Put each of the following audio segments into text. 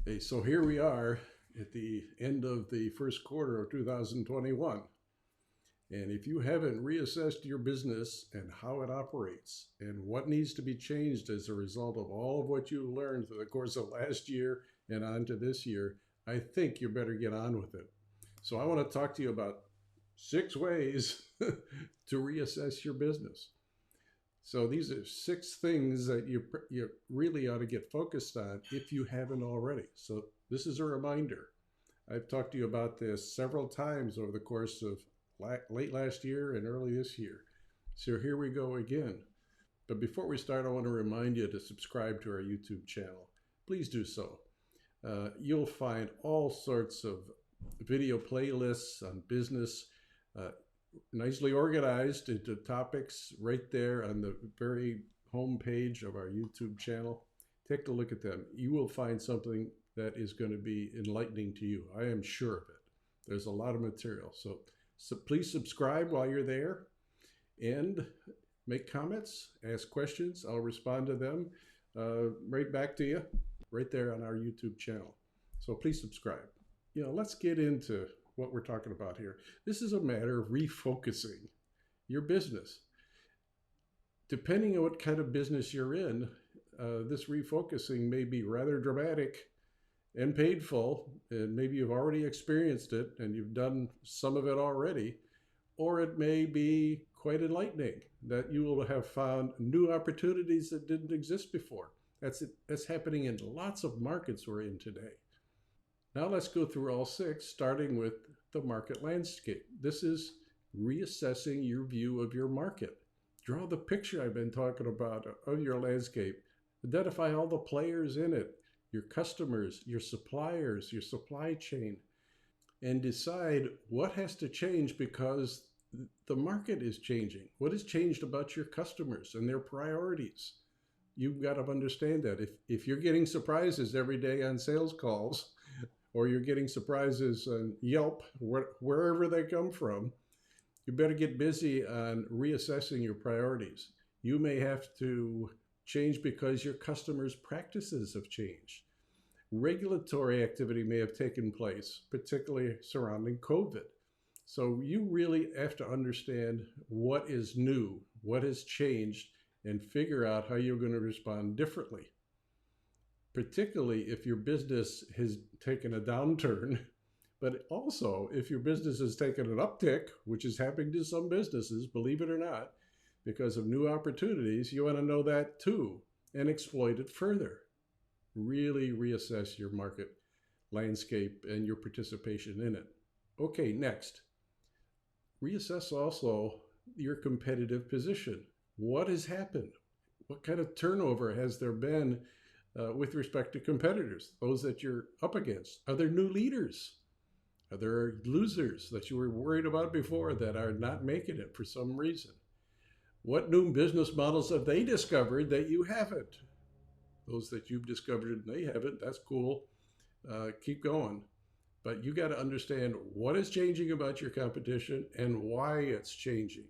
Hey, so here we are at the end of the first quarter of 2021. And if you haven't reassessed your business and how it operates and what needs to be changed as a result of all of what you learned through the course of last year and on to this year, I think you better get on with it. So I want to talk to you about 6 ways to reassess your business. So these are 6 things that you really ought to get focused on if you haven't already. So this is a reminder. I've talked to you about this several times over the course of late last year and early this year. So here we go again. But before we start, I want to remind you to subscribe to our YouTube channel. Please do so. You'll find all sorts of video playlists on business, uh, nicely organized into topics right there on the very home page of our YouTube channel. Take a look at them. You will find something that is going to be enlightening to you. I am sure of it. There's a lot of material. So please subscribe while you're there and make comments, ask questions. I'll respond to them right back to you right there on our YouTube channel. So please subscribe. Let's get into what we're talking about here. This is a matter of refocusing your business. Depending on what kind of business you're in, this refocusing may be rather dramatic and painful, and maybe you've already experienced it and you've done some of it already, or it may be quite enlightening that you will have found new opportunities that didn't exist before. That's happening in lots of markets we're in today. Now let's go through all 6, starting with the market landscape. This is reassessing your view of your market. Draw the picture I've been talking about of your landscape. Identify all the players in it, your customers, your suppliers, your supply chain, and decide what has to change because the market is changing. What has changed about your customers and their priorities? You've got to understand that. If you're getting surprises every day on sales calls, or you're getting surprises on Yelp, wherever they come from, you better get busy on reassessing your priorities. You may have to change because your customers' practices have changed. Regulatory activity may have taken place, particularly surrounding COVID. So you really have to understand what is new, what has changed, and figure out how you're going to respond differently. Particularly if your business has taken a downturn, but also if your business has taken an uptick, which is happening to some businesses, believe it or not, because of new opportunities, you want to know that too and exploit it further. Really reassess your market landscape and your participation in it. Okay, next. Reassess also your competitive position. What has happened? What kind of turnover has there been with respect to competitors, those that you're up against? Are there new leaders? Are there losers that you were worried about before that are not making it for some reason? What new business models have they discovered that you haven't? Those that you've discovered and they haven't, that's cool. Keep going. But you got to understand what is changing about your competition and why it's changing.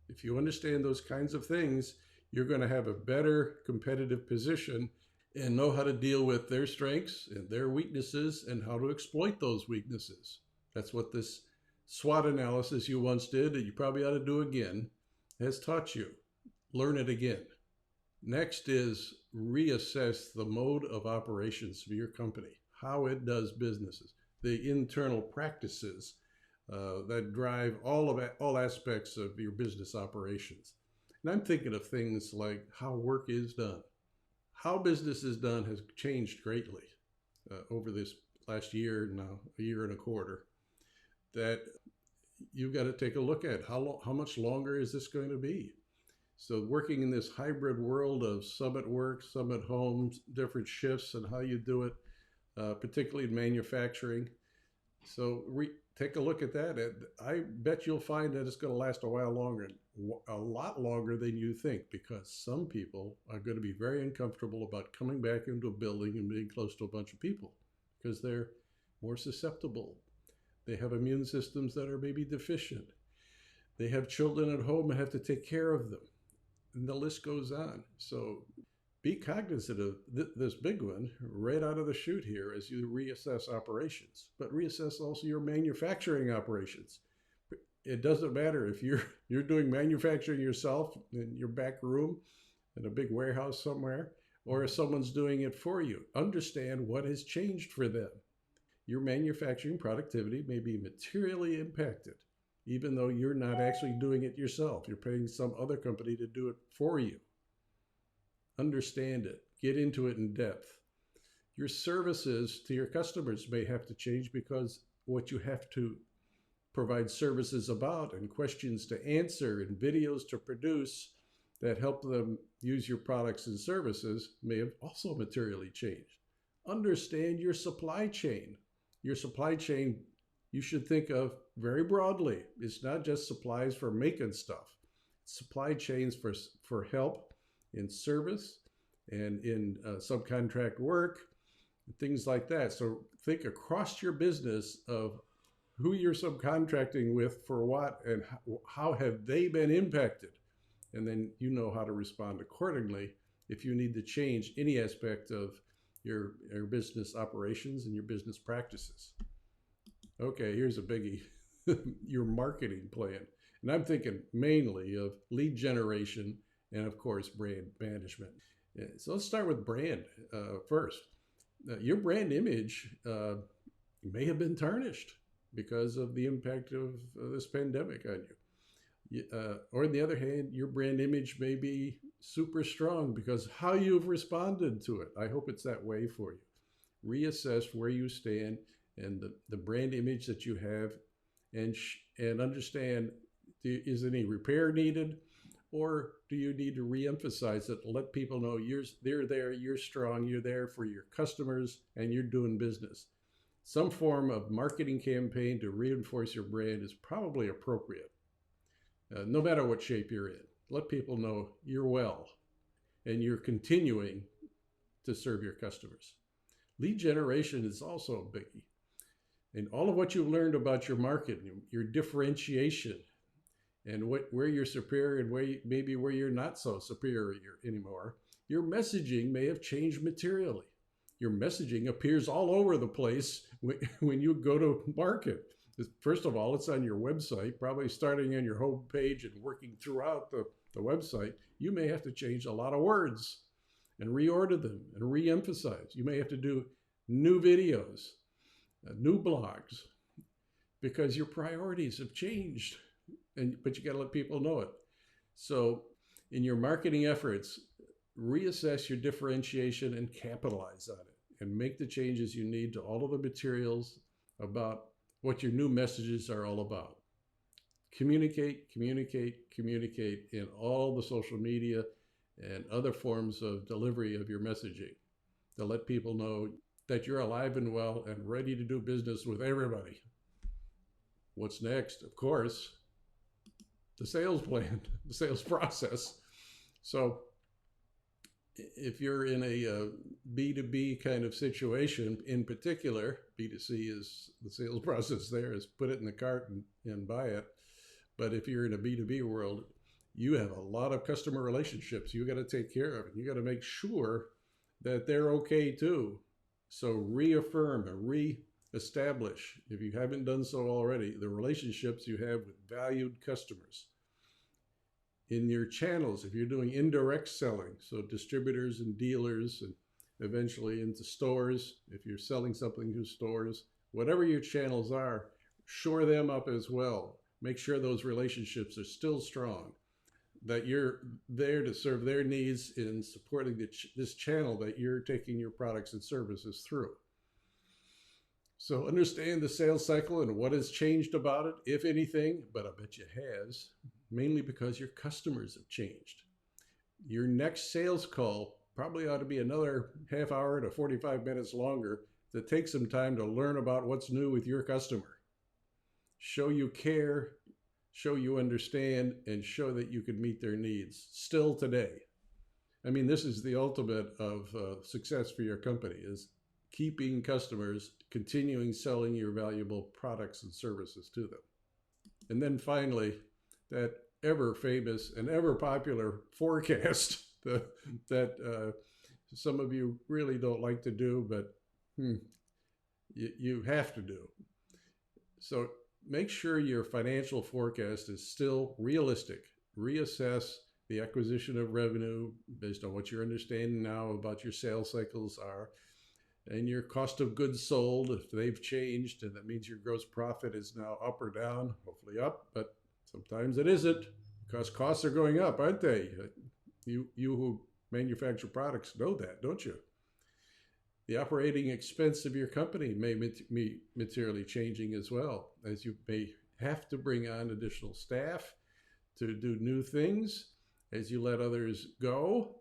If you understand those kinds of things, you're going to have a better competitive position and know how to deal with their strengths and their weaknesses and how to exploit those weaknesses. That's what this SWOT analysis you once did, and you probably ought to do again, has taught you. Learn it again. Next is reassess the mode of operations of your company, how it does businesses, the internal practices that drive all aspects of your business operations. And I'm thinking of things like how work is done. How business is done has changed greatly over this last year, now a year and a quarter, that you've got to take a look at how much longer is this going to be? So working in this hybrid world of some at work, some at home, different shifts and how you do it, particularly in manufacturing. So take a look at that. I bet you'll find that it's going to last a while longer, a lot longer than you think, because some people are going to be very uncomfortable about coming back into a building and being close to a bunch of people because they're more susceptible. They have immune systems that are maybe deficient. They have children at home and have to take care of them. And the list goes on. So be cognizant of this big one right out of the chute here as you reassess operations, but reassess also your manufacturing operations. It doesn't matter if you're doing manufacturing yourself in your back room in a big warehouse somewhere, or if someone's doing it for you. Understand what has changed for them. Your manufacturing productivity may be materially impacted, even though you're not actually doing it yourself. You're paying some other company to do it for you. Understand it. Get into it in depth. Your services to your customers may have to change because what you have to provide services about and questions to answer and videos to produce that help them use your products and services may have also materially changed. Understand your supply chain. Your supply chain, you should think of very broadly. It's not just supplies for making stuff. Supply chains for help in service and in subcontract work, things like that. So think across your business of who you're subcontracting with for what and how have they been impacted. And then you know how to respond accordingly if you need to change any aspect of your business operations and your business practices. Okay, here's a biggie. Your marketing plan. And I'm thinking mainly of lead generation and, of course, brand management. So let's start with brand first. Your brand image may have been tarnished because of the impact of this pandemic on you. Or on the other hand, your brand image may be super strong because how you've responded to it. I hope it's that way for you. Reassess where you stand and the brand image that you have, and understand, is any repair needed, or do you need to reemphasize it, let people know they're there, you're strong, you're there for your customers, and you're doing business. Some form of marketing campaign to reinforce your brand is probably appropriate. No matter what shape you're in, let people know you're well and you're continuing to serve your customers. Lead generation is also a biggie. And all of what you've learned about your market, your differentiation, and where you're superior and maybe where you're not so superior anymore, your messaging may have changed materially. Your messaging appears all over the place when you go to market. First of all, it's on your website, probably starting on your home page and working throughout the website. You may have to change a lot of words and reorder them and re-emphasize. You may have to do new videos, new blogs, because your priorities have changed, but you got to let people know it. So in your marketing efforts, reassess your differentiation and capitalize on it, and make the changes you need to all of the materials about what your new messages are all about. Communicate, communicate, communicate in all the social media and other forms of delivery of your messaging to let people know that you're alive and well and ready to do business with everybody. What's next? Of course, the sales plan, the sales process. So if you're in a B2B kind of situation, in particular, B2C is the sales process there is put it in the cart and buy it. But if you're in a B2B world, you have a lot of customer relationships you got to take care of. And you got to make sure that they're okay too. So reaffirm and reestablish, if you haven't done so already, the relationships you have with valued customers. In your channels, if you're doing indirect selling, so distributors and dealers, and eventually into stores, if you're selling something to stores, whatever your channels are, shore them up as well. Make sure those relationships are still strong, that you're there to serve their needs in supporting this channel that you're taking your products and services through. So understand the sales cycle and what has changed about it, if anything, but I bet you has, mainly because your customers have changed. Your next sales call probably ought to be another half hour to 45 minutes longer to take some time to learn about what's new with your customer. Show you care, show you understand, and show that you can meet their needs still today. I mean, this is the ultimate of success for your company, is keeping customers, continuing selling your valuable products and services to them. And then finally, that ever famous and ever popular forecast that some of you really don't like to do, but you have to do. So make sure your financial forecast is still realistic. Reassess the acquisition of revenue based on what you're understanding now about your sales cycles are, and your cost of goods sold, if they've changed, and that means your gross profit is now up or down, hopefully up, but sometimes it isn't because costs are going up, aren't they? You who manufacture products know that, don't you? The operating expense of your company may be materially changing as well, as you may have to bring on additional staff to do new things as you let others go.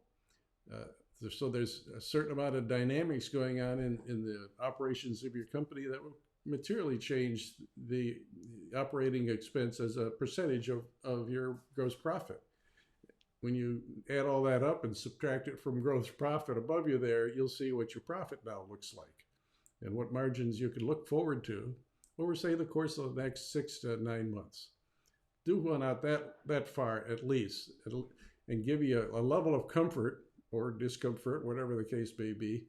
So there's a certain amount of dynamics going on in the operations of your company that will materially change the operating expense as a percentage of your gross profit. When you add all that up and subtract it from gross profit above you there, you'll see what your profit now looks like and what margins you can look forward to over, say, the course of the next 6 to 9 months. Do one out that far at least, and give you a level of comfort or discomfort, whatever the case may be,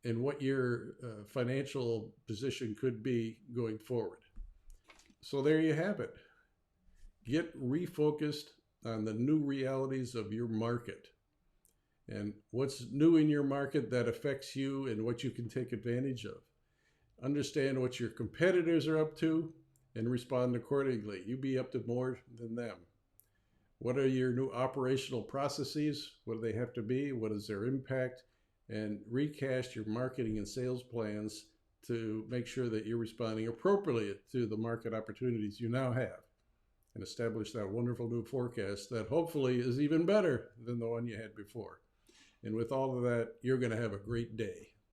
in what your financial position could be going forward. So there you have it. Get refocused on the new realities of your market and what's new in your market that affects you and what you can take advantage of. Understand what your competitors are up to and respond accordingly. You be up to more than them. What are your new operational processes? What do they have to be? What is their impact? And recast your marketing and sales plans to make sure that you're responding appropriately to the market opportunities you now have, and establish that wonderful new forecast that hopefully is even better than the one you had before. And with all of that, you're going to have a great day.